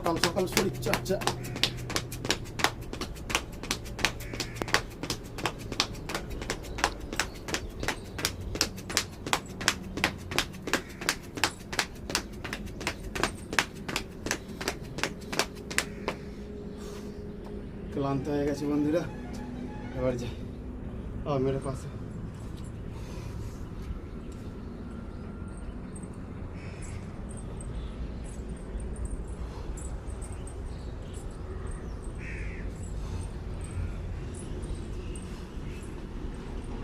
সকাল সকাল শরীর চর্চা। ক্লান্ত হয়ে গেছে বন্ধুরা, এবার যাই মেরে পাশে।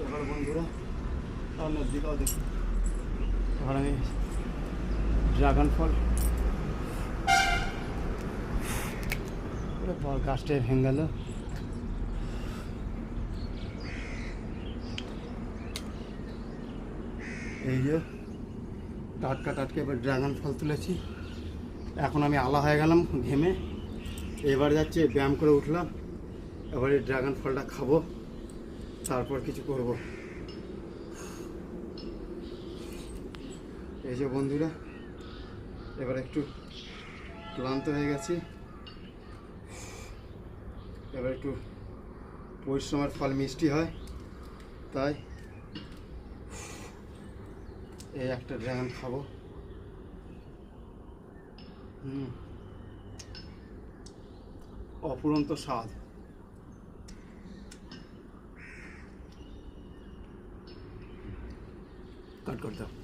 এবার বন্ধুরা সামনের দিকেও দেখি, এবার আমি ড্রাগন ফল গাছটায় ভেঙে গেল। এই যে টাটকা টাটকা এবার ড্রাগন ফল তুলেছি। এখন আমি আলা হয়ে গেলাম ঘেমে, এবার যাচ্ছে ব্যায়াম করে উঠলাম, এবার এই ড্রাগন ফলটা খাবো, তারপর কিছু করব। এই যে বন্ধুরা এবার একটু ক্লান্ত হয়ে গেছি, এবার একটু পরিশ্রমের ফল মিষ্টি হয়, তাই এই একটা ড্রাগন খাবো। অফুরন্ত স্বাদ। কাট করতে